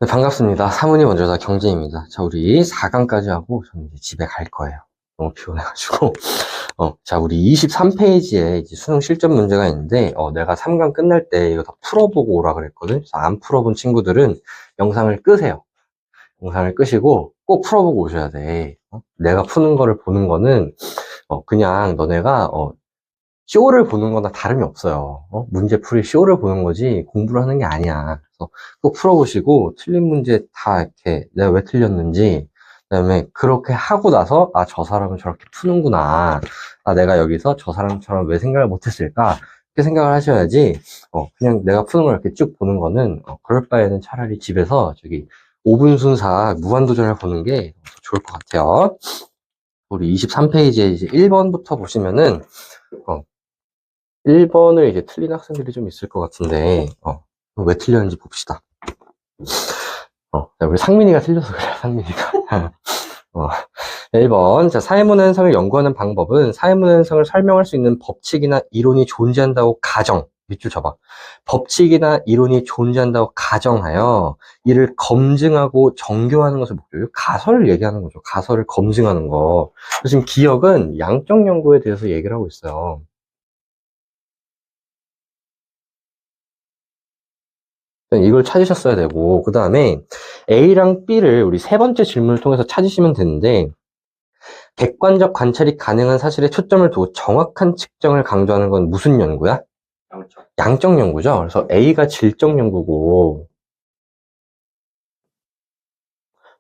네, 반갑습니다. 사문이 먼저다 경제입니다. 자, 우리 4강까지 하고 저는 이제 집에 갈 거예요. 너무 피곤해가지고. 자, 우리 23페이지에 이제 수능 실전 문제가 있는데, 내가 3강 끝날 때 이거 다 풀어보고 오라 그랬거든. 그래서 안 풀어본 친구들은 영상을 끄세요. 영상을 끄시고 꼭 풀어보고 오셔야 돼. 내가 푸는 거를 보는 거는, 그냥 너네가, 쇼를 보는 거나 다름이 없어요. 문제풀이 쇼를 보는 거지 공부를 하는 게 아니야. 그래서 꼭 풀어보시고 틀린 문제 다 이렇게 내가 왜 틀렸는지, 그다음에 그렇게 하고 나서 저 사람은 저렇게 푸는구나. 내가 여기서 저 사람처럼 왜 생각을 못했을까? 이렇게 생각을 하셔야지. 그냥 내가 푸는 걸 이렇게 쭉 보는 거는 그럴 바에는 차라리 집에서 저기 5분 순사 무한도전을 보는 게 더 좋을 것 같아요. 우리 23페이지에 이제 1번부터 보시면은 1번을 이제 틀린 학생들이 좀 있을 것 같은데, 왜 틀렸는지 봅시다. 우리 상민이가 틀려서 그래요, 상민이가. 1번. 자, 사회문화 현상을 연구하는 방법은 사회문화 현상을 설명할 수 있는 법칙이나 이론이 존재한다고 가정. 밑줄 쳐봐. 법칙이나 이론이 존재한다고 가정하여 이를 검증하고 정교하는 것을 목표로 가설을 얘기하는 거죠. 가설을 검증하는 거. 지금 기억은 양적 연구에 대해서 얘기를 하고 있어요. 이걸 찾으셨어야 되고, 그 다음에 A랑 B를 우리 세 번째 질문을 통해서 찾으시면 되는데, 객관적 관찰이 가능한 사실에 초점을 두고 정확한 측정을 강조하는 건 무슨 연구야? 양적 연구죠. 그래서 A가 질적 연구고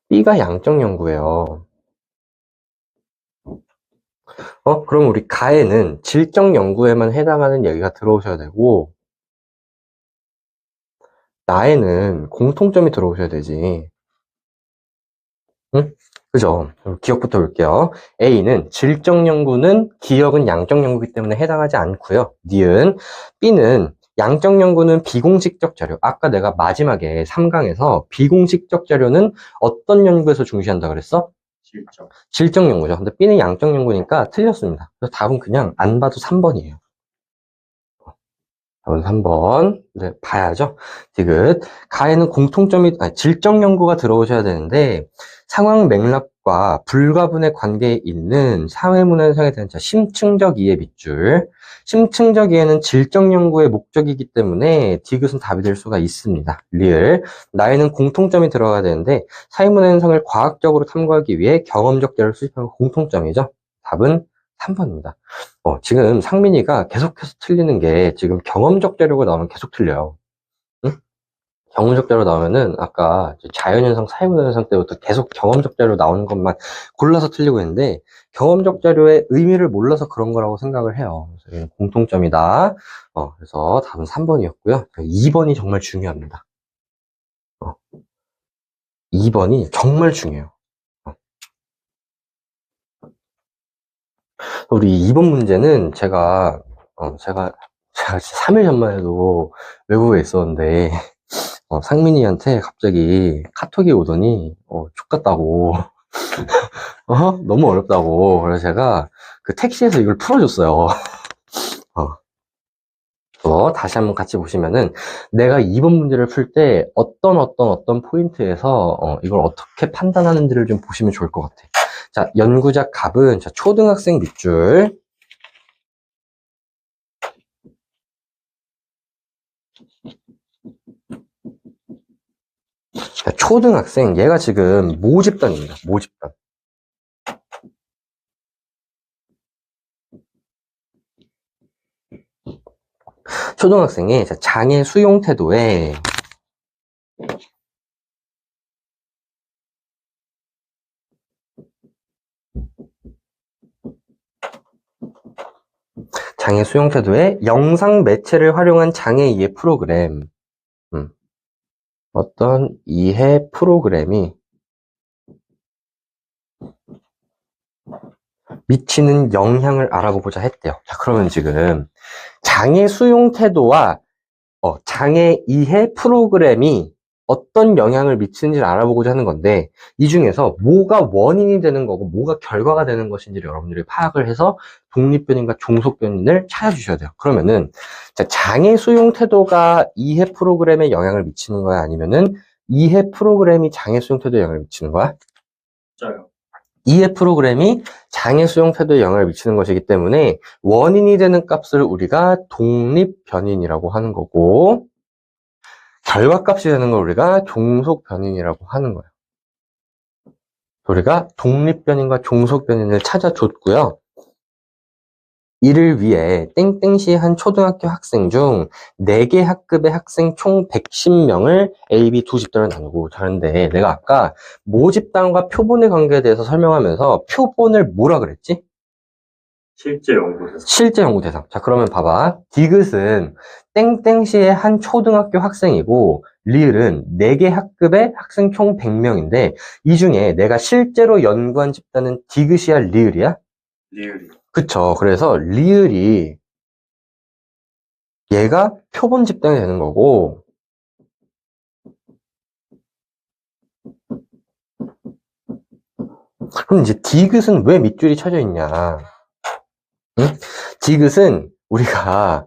B가 양적 연구예요. 그럼 우리 가에는 질적 연구에만 해당하는 얘기가 들어오셔야 되고, 나에는 공통점이 들어오셔야 되지. 응? 그죠? 기억부터 볼게요. A는 질적 연구는 기억은 양적 연구이기 때문에 해당하지 않고요. 니은 B는 양적 연구는 비공식적 자료. 아까 내가 마지막에 3강에서 비공식적 자료는 어떤 연구에서 중시한다 그랬어? 질적 연구죠. 근데 B는 양적 연구니까 틀렸습니다. 그래서 답은 그냥 안 봐도 3번이에요. 답은 3번. 네, 봐야죠. 디귿. 가에는 질적 연구가 들어오셔야 되는데, 상황 맥락과 불가분의 관계에 있는 사회문화 현상에 대한 심층적 이해 밑줄. 심층적 이해는 질적 연구의 목적이기 때문에 디귿은 답이 될 수가 있습니다. 리을. 나에는 공통점이 들어가야 되는데, 사회문화 현상을 과학적으로 탐구하기 위해 경험적 자료를 수집하는 공통점이죠. 답은 3번입니다. 지금 상민이가 계속해서 틀리는 게 지금 경험적 자료가 나오면 계속 틀려요. 응? 경험적 자료 나오면은 아까 자연현상, 사회문화현상 때부터 계속 경험적 자료 나오는 것만 골라서 틀리고 있는데 경험적 자료의 의미를 몰라서 그런 거라고 생각을 해요. 그래서 이건 공통점이다. 그래서 답은 3번이었고요. 2번이 정말 중요합니다. 2번이 정말 중요해요. 우리 2번 문제는 제가 3일 전만 해도 외국에 있었는데, 상민이한테 갑자기 카톡이 오더니, 족같다고, 너무 어렵다고. 그래서 제가 그 택시에서 이걸 풀어줬어요. 다시 한번 같이 보시면은, 내가 2번 문제를 풀 때 어떤 포인트에서, 이걸 어떻게 판단하는지를 좀 보시면 좋을 것 같아. 자, 연구자 갑은, 초등학생 밑줄. 초등학생, 얘가 지금 모집단입니다. 모집단. 초등학생의 장애 수용 태도에 영상 매체를 활용한 장애 이해 프로그램, 어떤 이해 프로그램이 미치는 영향을 알아보고자 했대요. 자, 그러면 지금 장애 수용 태도와 장애 이해 프로그램이 어떤 영향을 미치는지를 알아보고자 하는 건데, 이 중에서 뭐가 원인이 되는 거고 뭐가 결과가 되는 것인지를 여러분들이 파악을 해서 독립변인과 종속변인을 찾아주셔야 돼요. 그러면은 장애 수용 태도가 이해 프로그램에 영향을 미치는 거야? 아니면은 이해 프로그램이 장애 수용 태도에 영향을 미치는 거야? 진짜요. 이해 프로그램이 장애 수용 태도에 영향을 미치는 것이기 때문에 원인이 되는 값을 우리가 독립 변인이라고 하는 거고, 결과값이 되는 걸 우리가 종속 변인이라고 하는 거예요. 우리가 독립 변인과 종속 변인을 찾아줬고요. 이를 위해 땡땡시 한 초등학교 학생 중 4개 학급의 학생 총 110명을 A, B 두 집단을 나누고. 자는데 내가 아까 모집단과 표본의 관계에 대해서 설명하면서 표본을 뭐라 그랬지? 실제 연구 대상. 실제 연구 대상. 자, 그러면 봐봐. 디귿은 땡땡시의 한 초등학교 학생이고 리을은 4개 학급의 학생 총 100명인데 이 중에 내가 실제로 연구한 집단은 디귿이야, 리을이야? 리을이. 그쵸. 그래서 리을이 얘가 표본 집단이 되는 거고, 그럼 이제 디귿은 왜 밑줄이 쳐져 있냐? 응? 디귿은 우리가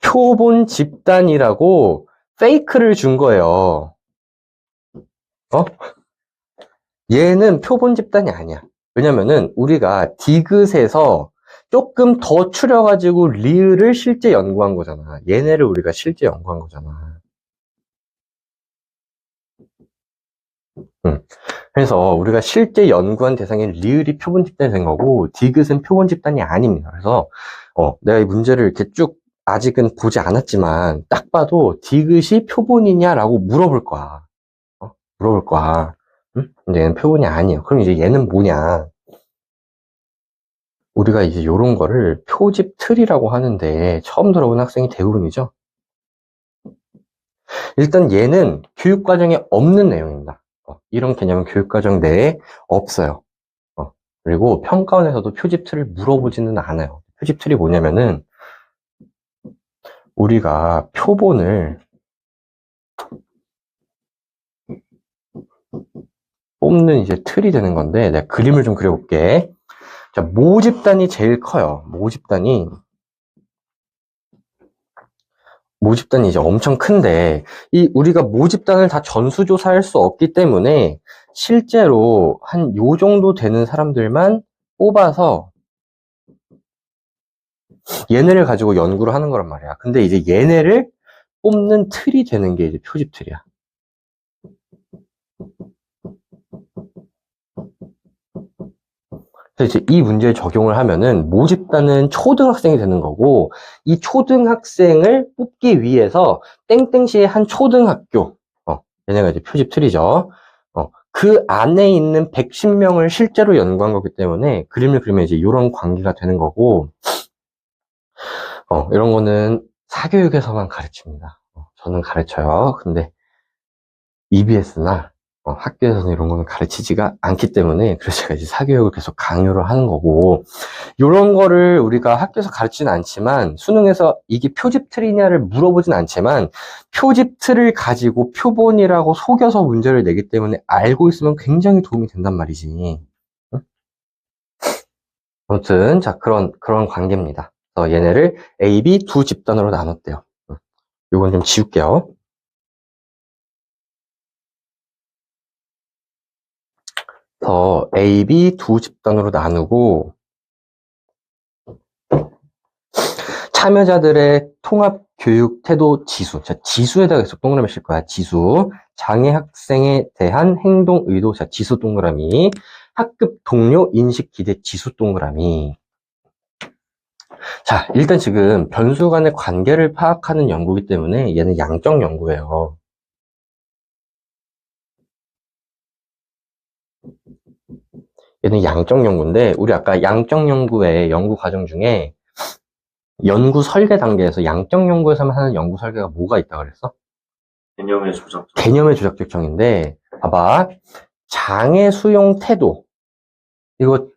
표본 집단이라고 페이크를 준 거예요. 얘는 표본 집단이 아니야. 왜냐면은 우리가 디귿에서 조금 더 추려가지고 리을을 실제 연구한 거잖아. 얘네를 우리가 실제 연구한 거잖아. 응. 그래서 우리가 실제 연구한 대상인 리을이 표본 집단이 된 거고 디귿은 표본 집단이 아닙니다. 그래서 내가 이 문제를 이렇게 쭉 아직은 보지 않았지만 딱 봐도 디귿이 표본이냐라고 물어볼 거야. 물어볼 거야. 응? 근데 얘는 표본이 아니에요. 그럼 이제 얘는 뭐냐? 우리가 이제 이런 거를 표집 틀이라고 하는데 처음 들어본 학생이 대부분이죠. 일단 얘는 교육과정에 없는 내용입니다. 이런 개념은 교육과정 내에 없어요. 그리고 평가원에서도 표집 틀을 물어보지는 않아요. 표집 틀이 뭐냐면은 우리가 표본을 뽑는 이제 틀이 되는 건데 내가 그림을 좀 그려볼게. 자, 모집단이 제일 커요. 모집단이 이제 엄청 큰데 이 우리가 모집단을 다 전수조사할 수 없기 때문에 실제로 한 요 정도 되는 사람들만 뽑아서 얘네를 가지고 연구를 하는 거란 말이야. 근데 이제 얘네를 뽑는 틀이 되는 게 이제 표집 틀이야. 그래서 이제 이 문제를 적용을 하면은 모집단은 초등학생이 되는 거고 이 초등학생을 뽑기 위해서 땡땡시의 한 초등학교 얘네가 이제 표집 틀이죠. 그 안에 있는 110명을 실제로 연구한 거기 때문에 그림을 그리면 이제 이런 관계가 되는 거고 이런 거는 사교육에서만 가르칩니다. 저는 가르쳐요. 근데 EBS나 학교에서는 이런 거는 가르치지가 않기 때문에 그래서 제가 이제 사교육을 계속 강요를 하는 거고 이런 거를 우리가 학교에서 가르치진 않지만 수능에서 이게 표집 틀이냐를 물어보진 않지만 표집 틀을 가지고 표본이라고 속여서 문제를 내기 때문에 알고 있으면 굉장히 도움이 된단 말이지. 응? 아무튼 자 그런 관계입니다. 그래서 얘네를 A, B 두 집단으로 나눴대요. 이건 좀 지울게요. 그래서 A, B 두 집단으로 나누고 참여자들의 통합 교육 태도 지수. 자, 지수에다가 계속 동그라미 칠 거야. 지수. 장애 학생에 대한 행동 의도. 자, 지수 동그라미. 학급 동료 인식 기대 지수 동그라미. 자, 일단 지금 변수 간의 관계를 파악하는 연구이기 때문에 얘는 양적 연구예요. 얘는 양적 연구인데 우리 아까 양적 연구의 연구 과정 중에 연구 설계 단계에서 양적 연구에서만 하는 연구 설계가 뭐가 있다고 그랬어? 개념의 조작. 개념의 조작 결정인데 봐봐. 장애 수용 태도. 이거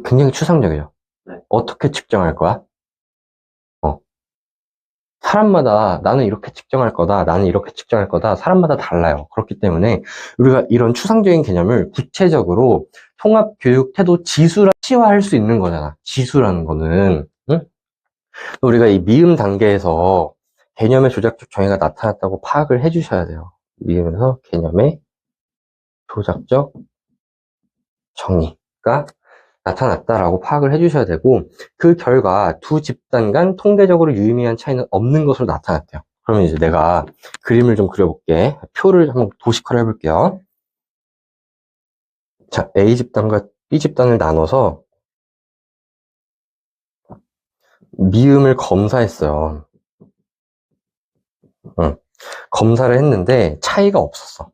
굉장히 추상적이죠. 네. 어떻게 측정할 거야? 사람마다 나는 이렇게 측정할 거다, 나는 이렇게 측정할 거다, 사람마다 달라요. 그렇기 때문에 우리가 이런 추상적인 개념을 구체적으로 통합 교육 태도 지수라 시화할 수 있는 거잖아. 지수라는 거는. 응? 우리가 이 미음 단계에서 개념의 조작적 정의가 나타났다고 파악을 해주셔야 돼요. 미음에서 개념의 조작적 정의가 나타났다라고 파악을 해주셔야 되고, 그 결과 두 집단 간 통계적으로 유의미한 차이는 없는 것으로 나타났대요. 그러면 이제 내가 그림을 좀 그려볼게. 표를 한번 도식화를 해볼게요. 자, A 집단과 B 집단을 나눠서 미음을 검사했어요. 검사를 했는데 차이가 없었어.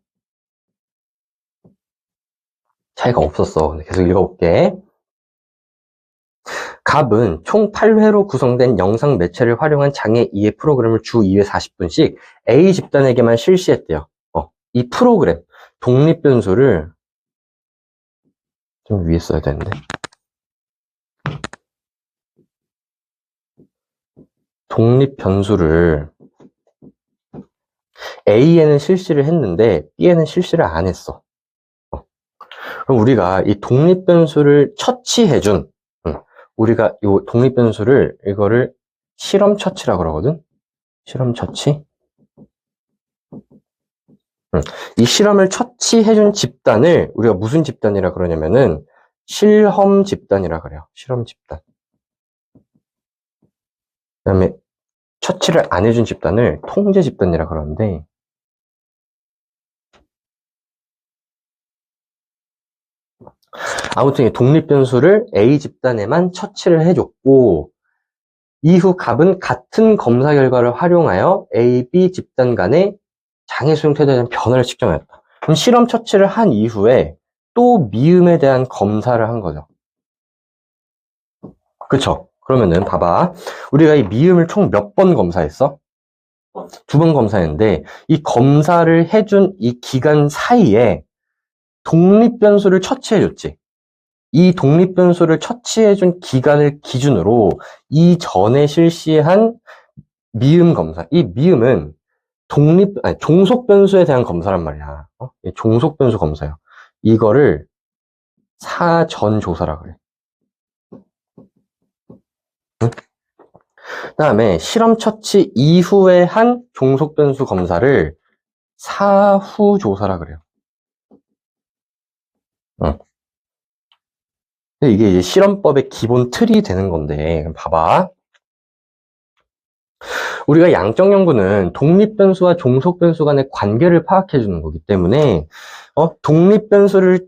차이가 없었어. 근데 계속 읽어볼게. 갑은 총 8회로 구성된 영상 매체를 활용한 장애 이해 프로그램을 주 2회 40분씩 A 집단에게만 실시했대요. 이 프로그램, 독립 변수를 좀 위에 써야 되는데. 독립 변수를 A에는 실시를 했는데 B에는 실시를 안 했어. 그럼 우리가 이 독립 변수를 처치해준, 우리가 이 독립 변수를 이거를 실험 처치라고 그러거든. 실험 처치. 이 실험을 처치해준 집단을 우리가 무슨 집단이라 그러냐면은 실험 집단이라 그래요. 실험 집단. 그 다음에 처치를 안 해준 집단을 통제 집단이라 그러는데, 아무튼 이 독립 변수를 A 집단에만 처치를 해줬고, 이후 갑은 같은 검사 결과를 활용하여 A, B 집단 간의 장애 수용 태도에 대한 변화를 측정했다. 그럼 실험 처치를 한 이후에 또 미음에 대한 검사를 한 거죠. 그쵸? 그러면은 봐봐. 우리가 이 미음을 총 몇 번 검사했어? 2번 검사했는데, 이 검사를 해준 이 기간 사이에 독립 변수를 처치해줬지. 이 독립 변수를 처치해준 기간을 기준으로 이전에 실시한 미음 검사. 이 미음은 종속 변수에 대한 검사란 말이야. 종속 변수 검사요. 이거를 사전 조사라 그래. 응? 그다음에 실험 처치 이후에 한 종속 변수 검사를 사후 조사라 그래요. 응. 근데 이게 이제 실험법의 기본 틀이 되는 건데, 그럼 봐봐. 우리가 양적 연구는 독립 변수와 종속 변수 간의 관계를 파악해 주는 거기 때문에, 독립 변수를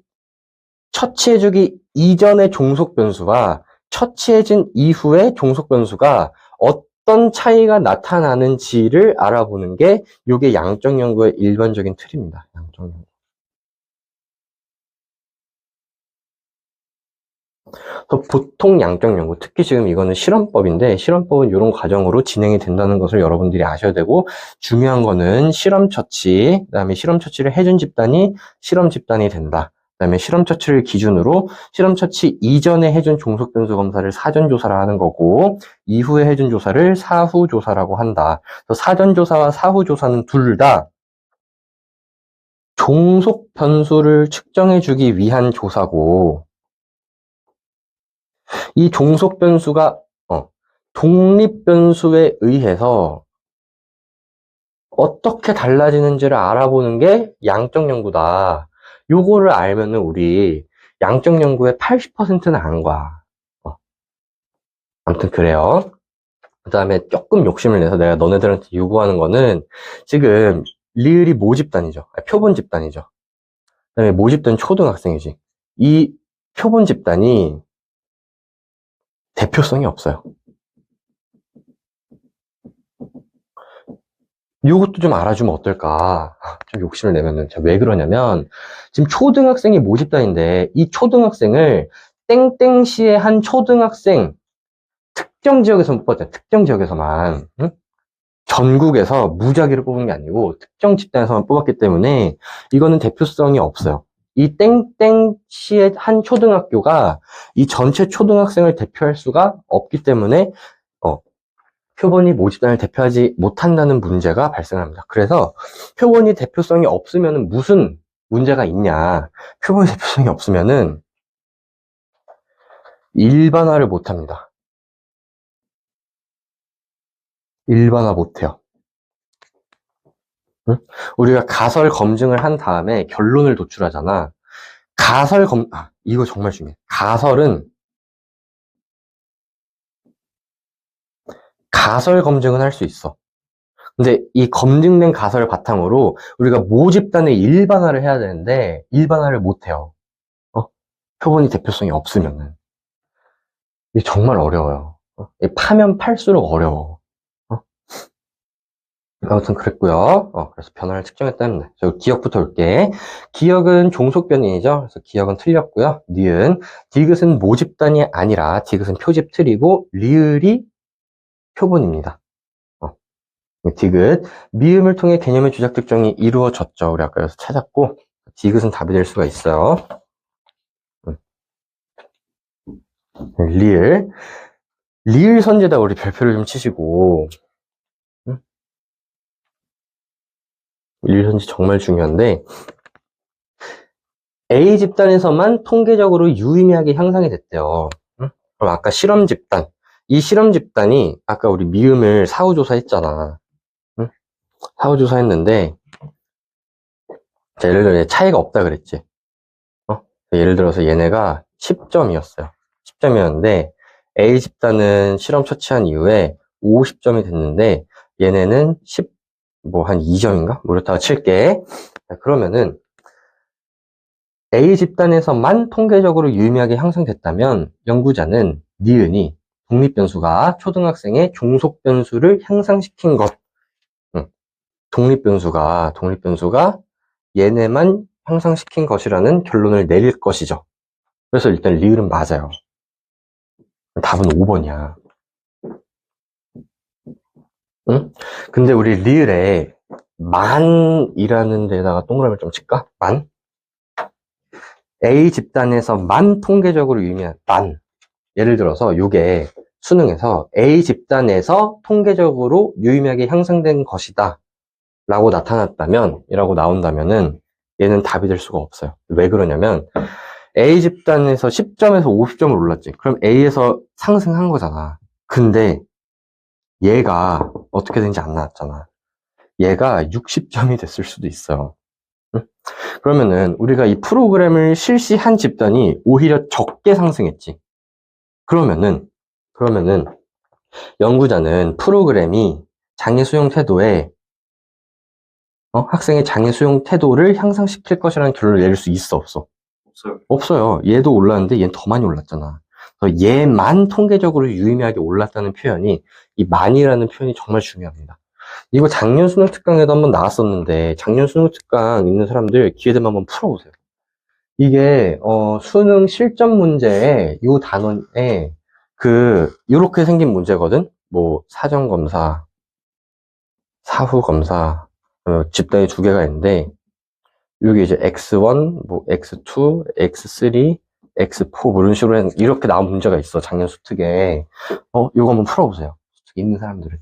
처치해주기 이전의 종속 변수와 처치해진 이후의 종속 변수가 어떤 차이가 나타나는지를 알아보는 게 이게 양적 연구의 일반적인 틀입니다. 양적 연구. 보통 양적 연구, 특히 지금 이거는 실험법인데, 실험법은 이런 과정으로 진행이 된다는 것을 여러분들이 아셔야 되고, 중요한 거는 실험 처치, 그다음에 실험 처치를 해준 집단이 실험 집단이 된다. 그다음에 실험 처치를 기준으로 실험 처치 이전에 해준 종속 변수 검사를 사전 조사라 하는 거고, 이후에 해준 조사를 사후 조사라고 한다. 그래서 사전 조사와 사후 조사는 둘 다 종속 변수를 측정해 주기 위한 조사고, 이 종속 변수가 독립 변수에 의해서 어떻게 달라지는지를 알아보는 게 양적 연구다. 요거를 알면은 우리 양적 연구의 80%는 아는 거야. 아무튼 그래요. 그 다음에 조금 욕심을 내서 내가 너네들한테 요구하는 거는, 지금 리을이 모집단이죠. 표본 집단이죠. 그 다음에 모집단 초등학생이지. 이 표본 집단이 대표성이 없어요. 이것도 좀 알아주면 어떨까. 좀 욕심을 내면은. 왜 그러냐면, 지금 초등학생이 모집단인데, 이 초등학생을 땡땡시의 한 초등학생, 특정 지역에서만 뽑았잖아. 특정 지역에서만. 응? 전국에서 무작위로 뽑은 게 아니고, 특정 집단에서만 뽑았기 때문에, 이거는 대표성이 없어요. 이 땡땡시의 한 초등학교가 이 전체 초등학생을 대표할 수가 없기 때문에, 표본이 모집단을 대표하지 못한다는 문제가 발생합니다. 그래서 표본이 대표성이 없으면 무슨 문제가 있냐? 표본이 대표성이 없으면은 일반화를 못합니다. 일반화 못해요. 응? 우리가 가설 검증을 한 다음에 결론을 도출하잖아. 이거 정말 중요해. 가설 검증은 할 수 있어. 근데 이 검증된 가설을 바탕으로 우리가 모집단의 일반화를 해야 되는데 일반화를 못 해요. 표본이 대표성이 없으면은. 이게 정말 어려워요. 파면 팔수록 어려워. 어? 아무튼 그랬고요. 그래서 변화를 측정했다는 저 기억부터 올게. 기억은 종속 변이죠. 그래서 기억은 틀렸고요. 니은, 디귿은 모집단이 아니라 디귿은 표집 틀이고 리을이 표본입니다. 디귿, 미음을 통해 개념의 주작 특정이 이루어졌죠. 우리 아까 여기서 찾았고 디귿은 답이 될 수가 있어요. 리을 선지에다 우리 별표를 좀 치시고 리을 선지 정말 중요한데 A 집단에서만 통계적으로 유의미하게 향상이 됐대요. 그럼 아까 실험 집단, 이 실험 집단이 아까 우리 미음을 사후조사 했잖아. 사후조사 했는데 자, 예를 들어 차이가 없다 그랬지. 예를 들어서 얘네가 10점이었어요. 10점이었는데 A 집단은 실험 처치한 이후에 50점이 됐는데 얘네는 한 2점인가? 뭐 이렇다가 칠게. 그러면은 A 집단에서만 통계적으로 유의미하게 향상됐다면 연구자는 니은이 독립변수가 초등학생의 종속변수를 향상시킨 것. 독립변수가 얘네만 향상시킨 것이라는 결론을 내릴 것이죠. 그래서 일단 리을은 맞아요. 답은 5번이야. 응? 근데 우리 리을에 만이라는 데다가 동그라미를 좀 칠까? 만? A 집단에서만 통계적으로 유의미한 만. 예를 들어서 이게 수능에서 A 집단에서 통계적으로 유의미하게 향상된 것이다 라고 나타났다면 이라고 나온다면은 얘는 답이 될 수가 없어요. 왜 그러냐면 A 집단에서 10점에서 50점을 올랐지. 그럼 A에서 상승한 거잖아. 근데 얘가 어떻게 되는지 안 나왔잖아. 얘가 60점이 됐을 수도 있어요. 응? 그러면은 우리가 이 프로그램을 실시한 집단이 오히려 적게 상승했지. 그러면은 연구자는 프로그램이 장애 수용 태도에 학생의 장애 수용 태도를 향상시킬 것이라는 결론을 내릴 수 있어, 없어? 없어요. 없어요. 얘도 올랐는데 얘는 더 많이 올랐잖아. 그래서 얘만 통계적으로 유의미하게 올랐다는 표현이 이 만이라는 표현이 정말 중요합니다. 이거 작년 수능 특강에도 한번 나왔었는데 작년 수능 특강 있는 사람들 기회 되면 한번 풀어보세요. 이게 수능 실전 문제에 요 단원에 요렇게 생긴 문제거든. 뭐 사전 검사, 사후 검사, 집단이 두 개가 있는데 여기 이제 X1, 뭐 X2, X3, X4 뭐 이런 식으로 이렇게 나온 문제가 있어. 작년 수특에. 요거 한번 풀어보세요. 수특 있는 사람들은.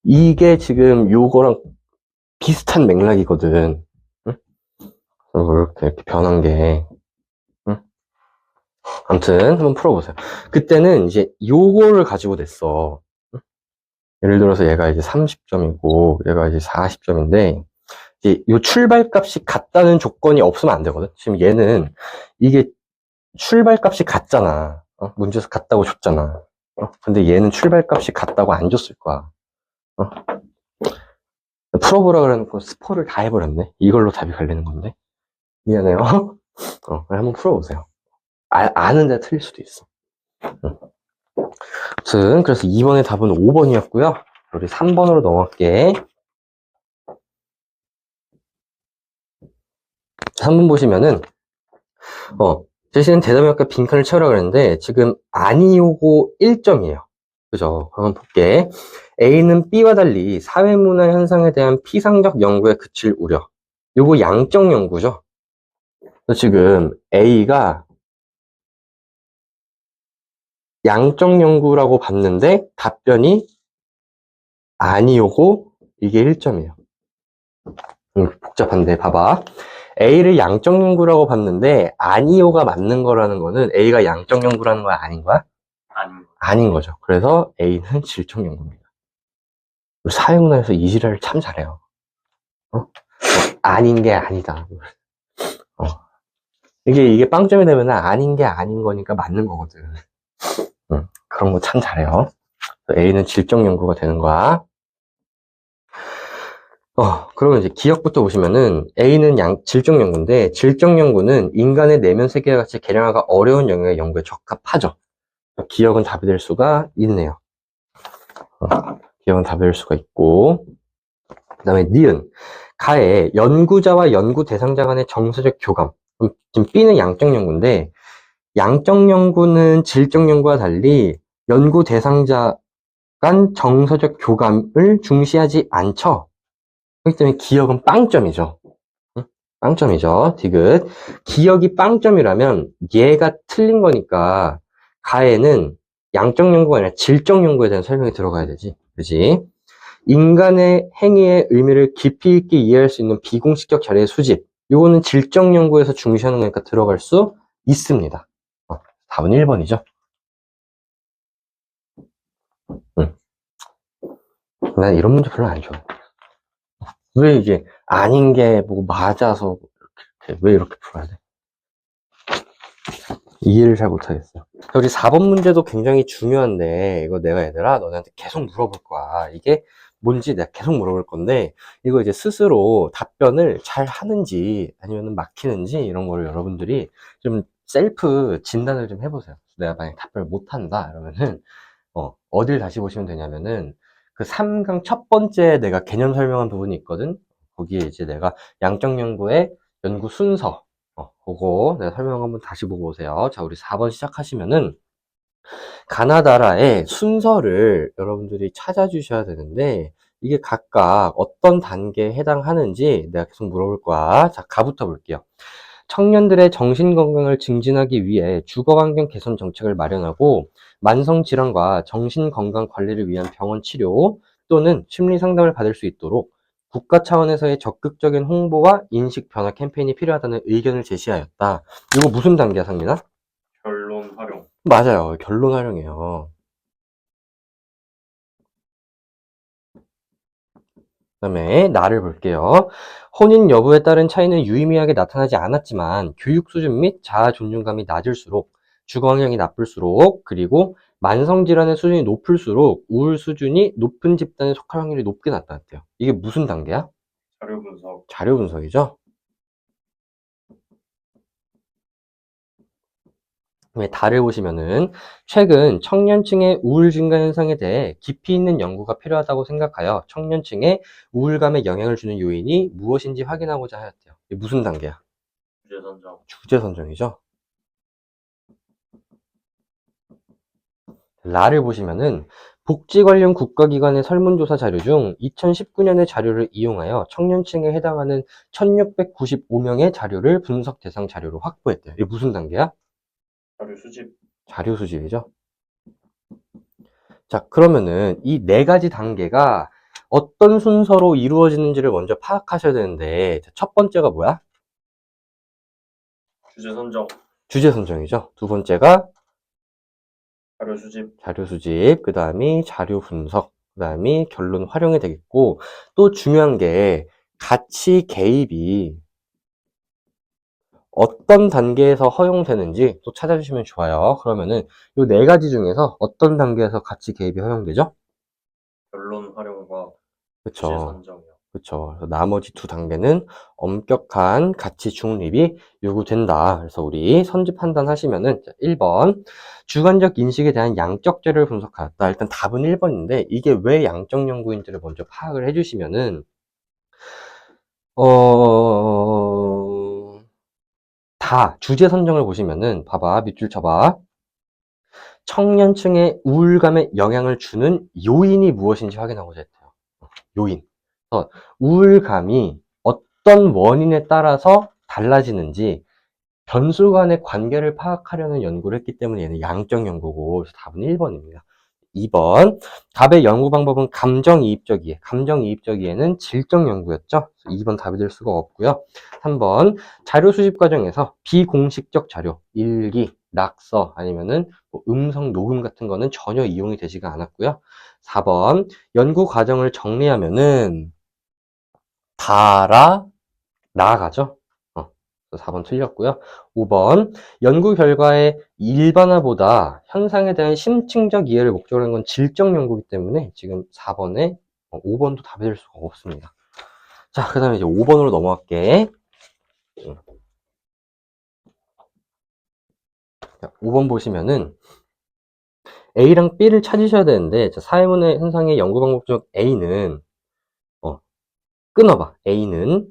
이게 지금 요거랑 비슷한 맥락이거든. 응? 이렇게 변한 게. 응? 아무튼 한번 풀어보세요. 그때는 이제 요거를 가지고 냈어. 응? 예를 들어서 얘가 이제 30점이고 얘가 이제 40점인데 이제 요 출발값이 같다는 조건이 없으면 안 되거든. 지금 얘는 이게 출발값이 같잖아. 문제에서 같다고 줬잖아. 근데 얘는 출발값이 같다고 안 줬을 거야. 풀어보라 그래놓고 스포를 다 해버렸네. 이걸로 답이 갈리는 건데. 미안해요. 한번 풀어보세요. 아는데 틀릴 수도 있어. 아무튼 그래서 2번의 답은 5번이었고요. 우리 3번으로 넘어갈게. 3번 보시면은 제시는 대답에 아까 빈칸을 채우라 그랬는데 지금 아니오고 1점이에요. 그죠? 한번 볼게. A는 B와 달리 사회문화 현상에 대한 피상적 연구에 그칠 우려. 요거 양적 연구죠. 그래서 지금 A가 양적 연구라고 봤는데 답변이 아니오고 이게 1점이에요. 복잡한데 봐봐. A를 양적 연구라고 봤는데 아니오가 맞는 거라는 거는 A가 양적 연구라는 거야, 아닌 거야? 아닌 거죠. 그래서 A는 질적 연구입니다. 사회문화에서 이 지랄을 참 잘해요. 아닌 게 아니다. 어. 이게 빵점이 되면 아닌 게 아닌 거니까 맞는 거거든. 그런 거 참 잘해요. A는 질적 연구가 되는 거야. 그러면 이제 기억부터 보시면은 A는 질적 연구인데, 질적 연구는 인간의 내면 세계와 같이 개량하기가 어려운 영역의 연구에 적합하죠. 기억은 답이 될 수가 있네요. 기억은 답이 될 수가 있고, 그 다음에 니은, 가에 연구자와 연구 대상자 간의 정서적 교감. 지금 B는 양적 연구인데, 양적 연구는 질적 연구와 달리 연구 대상자 간 정서적 교감을 중시하지 않죠. 그렇기 때문에 기억은 빵점이죠. 응? 빵점이죠. 디귿. 기억이 빵점이라면 얘가 틀린 거니까 가에는 양적 연구가 아니라 질적 연구에 대한 설명이 들어가야 되지. 그지? 인간의 행위의 의미를 깊이 있게 이해할 수 있는 비공식적 자료의 수집. 요거는 질적 연구에서 중시하는 거니까 들어갈 수 있습니다. 답은 1번이죠. 응. 난 이런 문제 별로 안 좋아해. 왜 이게 아닌 게 뭐 맞아서 왜 이렇게 풀어야 돼? 이해를 잘 못하겠어요. 우리 4번 문제도 굉장히 중요한데, 이거 내가 얘들아, 너네한테 계속 물어볼 거야. 이게 뭔지 내가 계속 물어볼 건데, 이거 이제 스스로 답변을 잘 하는지, 아니면 막히는지, 이런 거를 여러분들이 좀 셀프 진단을 좀 해보세요. 내가 만약 답변을 못한다, 이러면은, 어딜 다시 보시면 되냐면은, 그 3강 첫 번째 내가 개념 설명한 부분이 있거든? 거기에 이제 내가 양적 연구의 연구 순서, 그거 내가 설명 한번 다시 보고 오세요. 자, 우리 4번 시작하시면은, 가나다라의 순서를 여러분들이 찾아주셔야 되는데, 이게 각각 어떤 단계에 해당하는지 내가 계속 물어볼 거야. 자, 가부터 볼게요. 청년들의 정신건강을 증진하기 위해 주거환경 개선 정책을 마련하고 만성질환과 정신건강 관리를 위한 병원 치료 또는 심리상담을 받을 수 있도록 국가 차원에서의 적극적인 홍보와 인식 변화 캠페인이 필요하다는 의견을 제시하였다. 이거 무슨 단계야, 상민아? 결론 활용. 맞아요. 결론 활용이에요. 그 다음에 나를 볼게요. 혼인 여부에 따른 차이는 유의미하게 나타나지 않았지만 교육 수준 및 자아 존중감이 낮을수록 주거 환경이 나쁠수록 그리고 만성질환의 수준이 높을수록 우울 수준이 높은 집단에 속할 확률이 높게 나타났대요. 이게 무슨 단계야? 자료 분석. 자료 분석이죠. 왜 달을 보시면은 최근 청년층의 우울 증가 현상에 대해 깊이 있는 연구가 필요하다고 생각하여 청년층의 우울감에 영향을 주는 요인이 무엇인지 확인하고자 하였대요. 이게 무슨 단계야? 주제 선정. 주제 선정이죠. 라를 보시면은 복지 관련 국가기관의 설문조사 자료 중 2019년의 자료를 이용하여 청년층에 해당하는 1695명의 자료를 분석 대상 자료로 확보했대요. 이게 무슨 단계야? 자료 수집. 자료 수집이죠. 자, 그러면은 이 네 가지 단계가 어떤 순서로 이루어지는지를 먼저 파악하셔야 되는데, 첫 번째가 뭐야? 주제 선정. 주제 선정이죠. 두 번째가 자료 수집. 자료 수집, 그 다음이 자료 분석, 그 다음이 결론 활용이 되겠고, 또 중요한 게 가치 개입이 어떤 단계에서 허용되는지 또 찾아주시면 좋아요. 그러면은 이 네 가지 중에서 어떤 단계에서 가치 개입이 허용되죠? 결론 활용과 주제 그렇죠. 선정이요. 그렇죠. 나머지 두 단계는 엄격한 가치 중립이 요구된다. 그래서 우리 선지 판단하시면은 1번 주관적 인식에 대한 양적 자료를 분석하였다. 일단 답은 1번인데 이게 왜 양적 연구인지를 먼저 파악을 해주시면은 다 주제 선정을 보시면은 봐봐 밑줄 쳐봐. 청년층의 우울감에 영향을 주는 요인이 무엇인지 확인하고자 했대요. 요인. 우울감이 어떤 원인에 따라서 달라지는지 변수 간의 관계를 파악하려는 연구를 했기 때문에 얘는 양적 연구고 그래서 답은 1번입니다. 2번 답의 연구 방법은 감정이입적 이해. 감정이입적 이해는 질적 연구였죠. 2번 답이 될 수가 없고요. 3번 자료 수집 과정에서 비공식적 자료, 일기, 낙서 아니면은 뭐 음성 녹음 같은 거는 전혀 이용이 되지가 않았고요. 4번 연구 과정을 정리하면은 다라 나아가죠. 4번 틀렸고요. 5번 연구 결과의 일반화보다 현상에 대한 심층적 이해를 목적으로 하는 건 질적 연구이기 때문에 지금 4번에 5번도 답이 될 수가 없습니다. 자, 그 다음에 이제 5번으로 넘어갈게. 자, 5번 보시면은 A랑 B를 찾으셔야 되는데, 자, 사회문의 현상의 연구 방법 중 A는 끊어봐. A는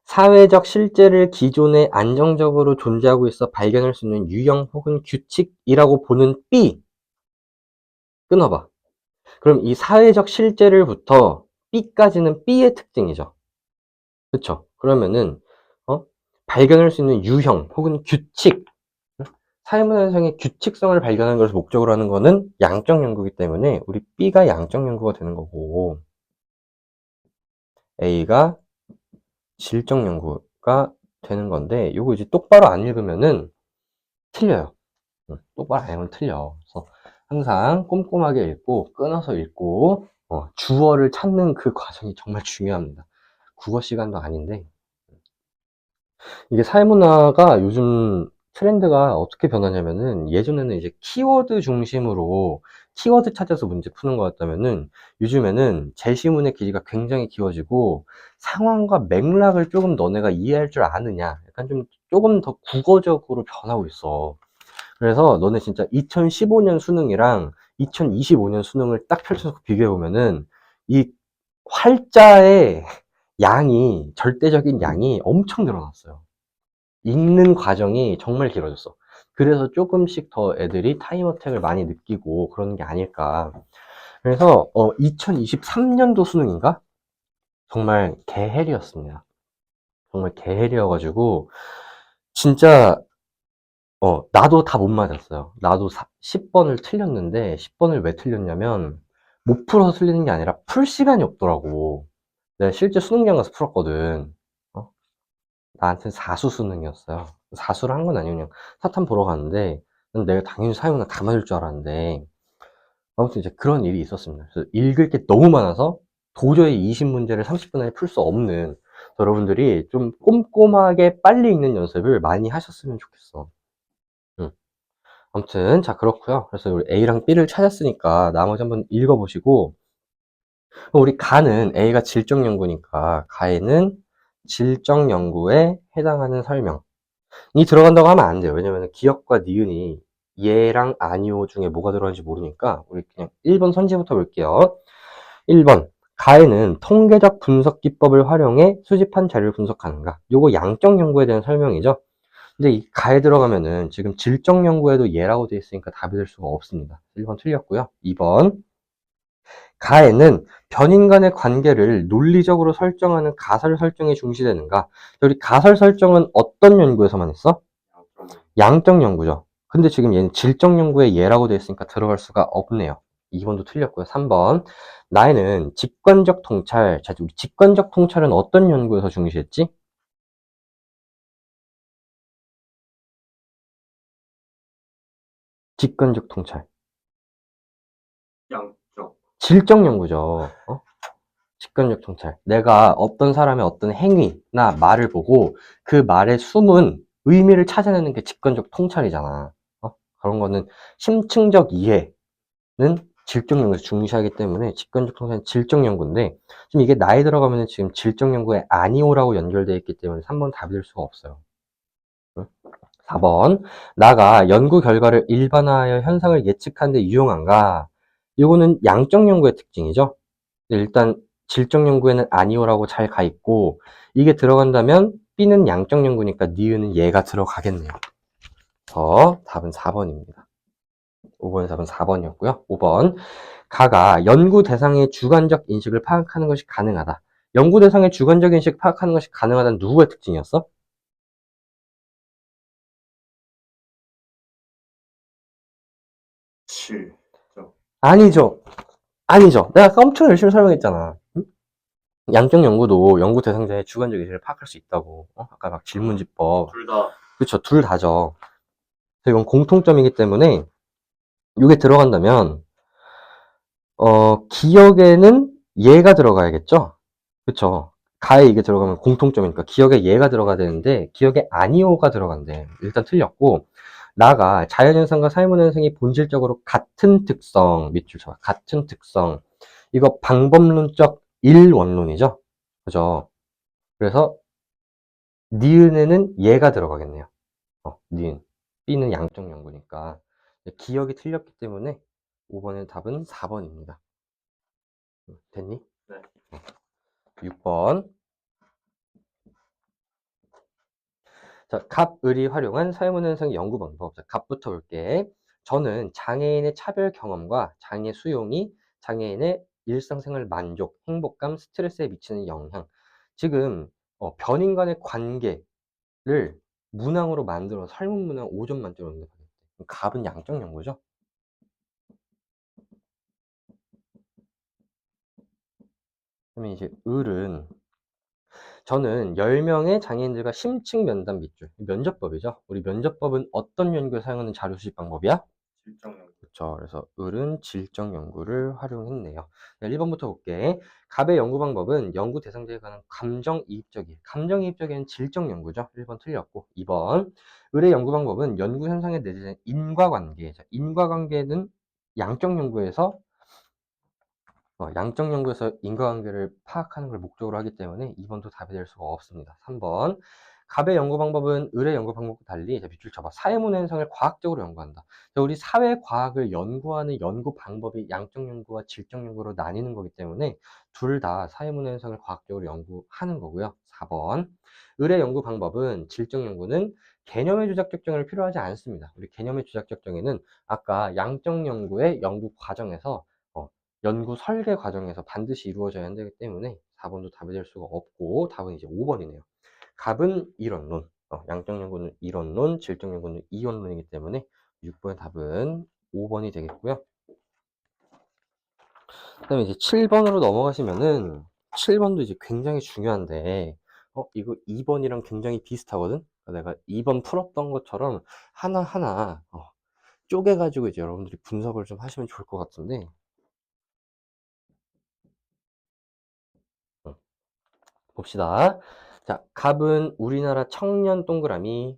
사회적 실제를 기존에 안정적으로 존재하고 있어 발견할 수 있는 유형 혹은 규칙이라고 보는 B. 끊어봐. 그럼 이 사회적 실제를부터 B까지는 B의 특징이죠. 그쵸? 그러면은 발견할 수 있는 유형 혹은 규칙, 사회문화 현상의 규칙성을 발견하는 것을 목적으로 하는 거는 양적 연구이기 때문에 우리 B가 양적 연구가 되는 거고 A가 질적 연구가 되는 건데, 이거 이제 똑바로 안 읽으면은 틀려요. 똑바로 안 읽으면 틀려. 그래서 항상 꼼꼼하게 읽고 끊어서 읽고 주어를 찾는 그 과정이 정말 중요합니다. 국어 시간도 아닌데, 이게 사회문화가 요즘 트렌드가 어떻게 변하냐면은, 예전에는 이제 키워드 중심으로 키워드 찾아서 문제 푸는 거였다면은, 요즘에는 제시문의 길이가 굉장히 길어지고 상황과 맥락을 조금 너네가 이해할 줄 아느냐, 약간 좀 조금 더 국어적으로 변하고 있어. 그래서 너네 진짜 2015년 수능이랑 2025년 수능을 딱 펼쳐서 비교해 보면은 이 활자의 양이, 절대적인 양이 엄청 늘어났어요. 읽는 과정이 정말 길어졌어. 그래서 조금씩 더 애들이 타임어택을 많이 느끼고 그러는 게 아닐까. 그래서 2023년도 수능인가? 정말 개헬이었습니다. 정말 개헬이어가지고 진짜 나도 다 못 맞았어요. 나도 10번을 틀렸는데 10번을 왜 틀렸냐면 못 풀어서 틀리는 게 아니라 풀 시간이 없더라고. 내가 실제 수능장 가서 풀었거든. 나한테는 사수 수능이었어요. 사수를 한 건 아니고 그냥 사탐 보러 갔는데 내가 당연히 사회문화 다 맞을 줄 알았는데 아무튼 이제 그런 일이 있었습니다. 그래서 읽을 게 너무 많아서 도저히 20문제를 30분 안에 풀 수 없는, 여러분들이 좀 꼼꼼하게 빨리 읽는 연습을 많이 하셨으면 좋겠어. 응. 아무튼 자, 그렇고요. 그래서 우리 A랑 B를 찾았으니까 나머지 한번 읽어보시고, 우리 가는 A가 질적 연구니까 가에는 질적 연구에 해당하는 설명 이 들어간다고 하면 안 돼요. 왜냐면 기억과 니은이 얘랑 아니오 중에 뭐가 들어가는지 모르니까 우리 그냥 1번 선지부터 볼게요. 1번 가에는 통계적 분석 기법을 활용해 수집한 자료를 분석하는가. 요거 양적 연구에 대한 설명이죠. 근데 이 가에 들어가면은 지금 질적 연구에도 얘라고 되어 있으니까 답이 될 수가 없습니다. 1번 틀렸고요. 2번 가에는 변인 간의 관계를 논리적으로 설정하는 가설 설정이 중시되는가. 우리 가설 설정은 어떤 연구에서만 했어? 양적 연구죠. 근데 지금 얘는 질적 연구에 얘라고 되어 있으니까 들어갈 수가 없네요. 2번도 틀렸고요. 3번 나에는 직관적 통찰. 자, 우리 직관적 통찰은 어떤 연구에서 중시했지? 직관적 통찰. 양적. 질적 연구죠. 직관적 통찰. 내가 어떤 사람의 어떤 행위나 말을 보고 그 말의 숨은 의미를 찾아내는 게 직관적 통찰이잖아. 그런 거는 심층적 이해는 질적 연구에서 중시하기 때문에 직관적 통찰은 질적 연구인데, 지금 이게 나이 들어가면 지금 질적 연구에 아니오라고 연결되어 있기 때문에 3번 답이 될 수가 없어요. 4번 나가 연구 결과를 일반화하여 현상을 예측하는 데 유용한가? 이거는 양적 연구의 특징이죠. 일단 질적 연구에는 아니오라고 잘 가 있고, 이게 들어간다면 B는 양적 연구니까 니은은 얘가 들어가겠네요. 답은 4번입니다. 5번의 답은 4번이었고요. 5번 가가 연구 대상의 주관적 인식을 파악하는 것이 가능하다. 연구 대상의 주관적 인식을 파악하는 것이 가능하다는 누구의 특징이었어? 7적. 아니죠. 아니죠. 내가 아까 엄청 열심히 설명했잖아. 응? 양적 연구도 연구 대상자의 주관적 인식을 파악할 수 있다고. 아까 막 질문지법. 둘 다. 그쵸, 둘 다죠. 그래서 이건 공통점이기 때문에 이게 들어간다면 기억에는 얘가 들어가야겠죠? 그쵸? 가에 이게 들어가면 공통점이니까 기억에 얘가 들어가야 되는데 기억에 아니오가 들어간대. 일단 틀렸고 나가 자연현상과 사회문현상이 본질적으로 같은 특성 밑줄 쳐 같은 특성 이거 방법론적 일원론이죠. 그죠? 그래서 니은에는 얘가 들어가겠네요. 니은. B는 양적 연구니까. 기억이 틀렸기 때문에 5번의 답은 4번입니다. 됐니? 네. 6번. 자, 갑을이 활용한 사회문현상 연구 방법. 자, 갑부터 볼게. 저는 장애인의 차별 경험과 장애 수용이 장애인의 일상생활 만족, 행복감, 스트레스에 미치는 영향. 지금 변인 간의 관계를 문항으로 만들어 설문 문항 5점 만점으로 응답하겠대. 갑은 양적 연구죠. 그러면 이제 을은 저는 10명의 장애인들과 심층 면담 밑줄. 면접법이죠. 우리 면접법은 어떤 연구에 사용하는 자료 수집 방법이야? 질적 연구. 그렇죠. 그래서 을은 질적 연구를 활용했네요. 1번부터 볼게. 갑의 연구 방법은 연구 대상자에 관한 감정이입적이에요. 감정이입적인 질적 연구죠. 1번 틀렸고. 2번. 을의 연구 방법은 연구 현상에 내재된 인과관계. 인과관계는 양적 연구에서 양적 연구에서 인과관계를 파악하는 걸 목적으로 하기 때문에 2번도 답이 될 수가 없습니다. 3번. 갑의 연구 방법은 을의 연구 방법과 달리 밑줄 쳐봐. 사회문화 현상을 과학적으로 연구한다. 우리 사회과학을 연구하는 연구 방법이 양적 연구와 질적 연구로 나뉘는 거기 때문에 둘 다 사회문화 현상을 과학적으로 연구하는 거고요. 4번. 을의 연구 방법은 질적 연구는 개념의 조작 적정을 필요하지 않습니다. 우리 개념의 조작 적정에는 아까 양적 연구의 연구 과정에서 연구 설계 과정에서 반드시 이루어져야 되기 때문에 4번도 답이 될 수가 없고 답은 이제 5번이네요. 갑은 이론론, 양적 연구는 이론론, 질적 연구는 이론론이기 때문에 6번의 답은 5번이 되겠고요. 그다음에 이제 7번으로 넘어가시면은 7번도 이제 굉장히 중요한데 이거 2번이랑 굉장히 비슷하거든. 내가 2번 풀었던 것처럼 하나하나 쪼개가지고 이제 여러분들이 분석을 좀 하시면 좋을 것 같은데 봅시다. 자, 갑은 우리나라 청년 동그라미.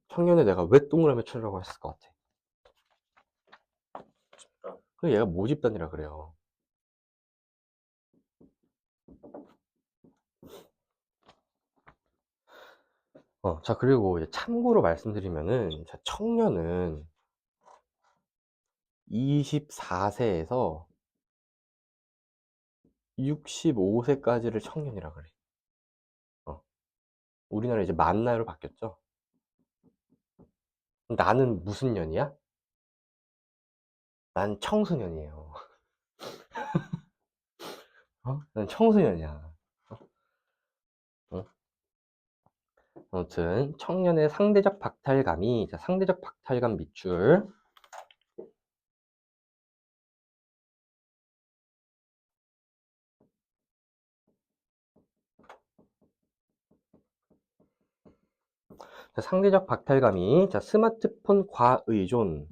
청년에 내가 왜 동그라미 쳐라고 했을 것 같아? 집단. 그 얘가 모집단이라 그래요. 자, 그리고 이제 참고로 말씀드리면은, 자, 청년은 24세에서 65세까지를 청년이라 그래. 우리나라 이제 만 나이로 바뀌었죠? 나는 무슨 년이야? 난 청소년이에요. 난 청소년이야. 어? 아무튼 청년의 상대적 박탈감이 자, 상대적 박탈감 밑줄 자, 상대적 박탈감이 자, 스마트폰 과의존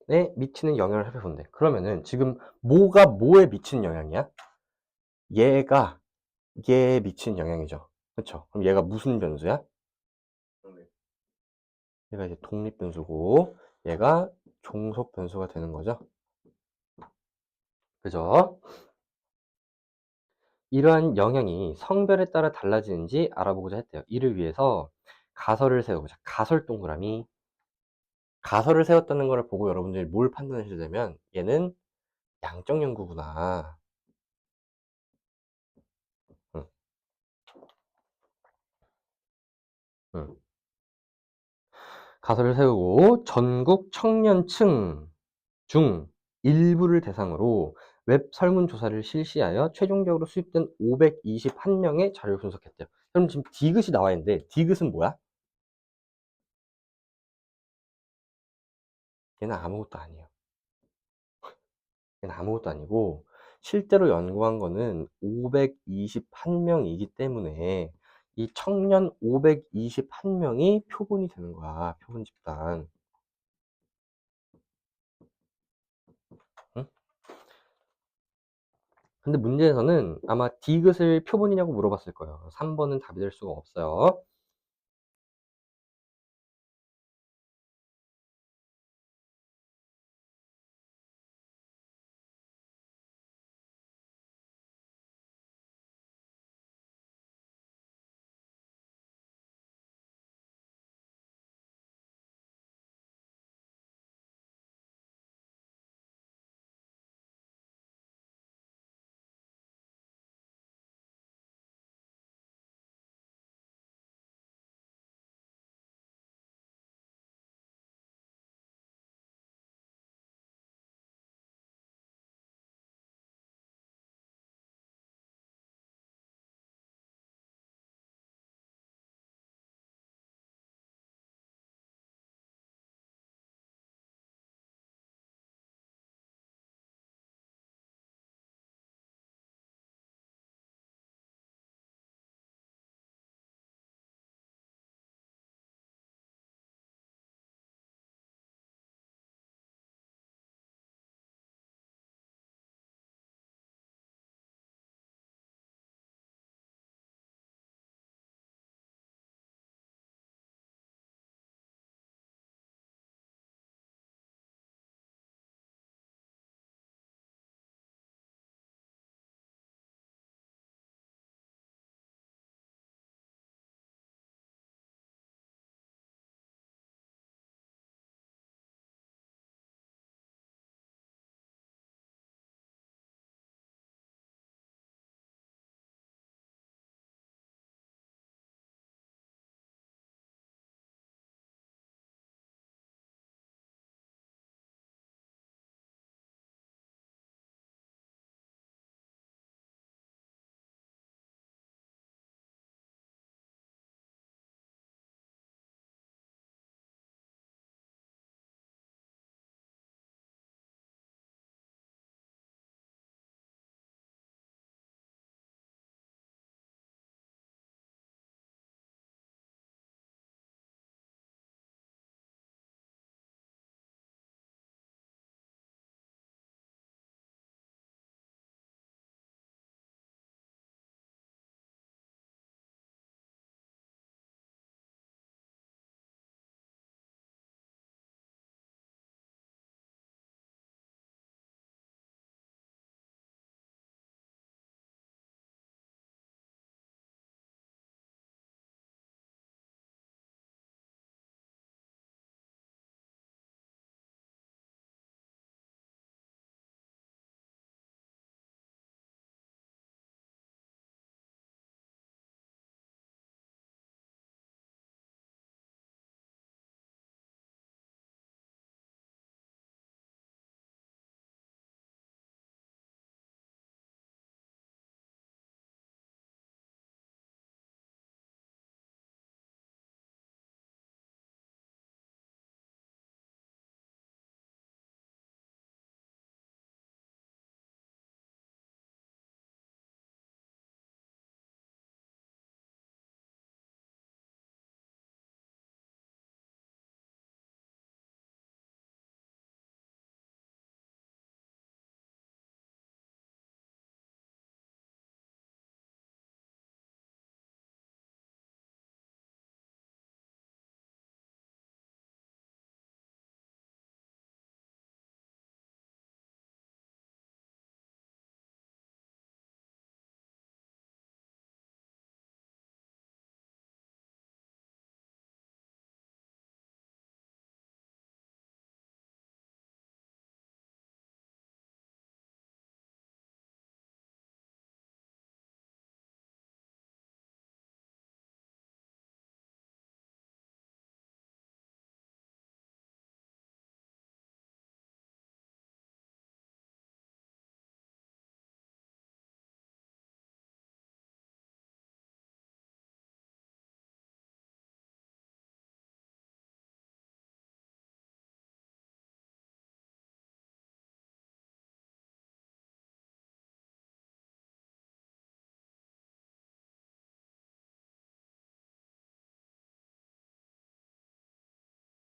에 미치는 영향을 살펴본대. 그러면은 지금 뭐가 뭐에 미치는 영향이야? 얘가 얘에 미치는 영향이죠. 그렇죠? 그럼 얘가 무슨 변수야? 독립. 얘가 이제 독립 변수고 얘가 종속 변수가 되는 거죠. 그죠? 이러한 영향이 성별에 따라 달라지는지 알아보고자 했대요. 이를 위해서 가설을 세워보자. 가설 동그라미. 가설을 세웠다는 걸 보고 여러분들이 뭘 판단하셔야 되면 얘는 양적 연구구나. 응, 응. 가설을 세우고 전국 청년층 중 일부를 대상으로 웹 설문조사를 실시하여 최종적으로 수집된 521명의 자료를 분석했대요. 그럼 지금 디귿이 나와 있는데 디귿은 뭐야? 얘는 아무것도 아니에요. 얘는 아무것도 아니고 실제로 연구한 거는 521명이기 때문에 이 청년 521명이 표본이 되는 거야. 표본 집단. 응? 근데 문제에서는 아마 디귿을 표본이냐고 물어봤을 거예요. 3번은 답이 될 수가 없어요.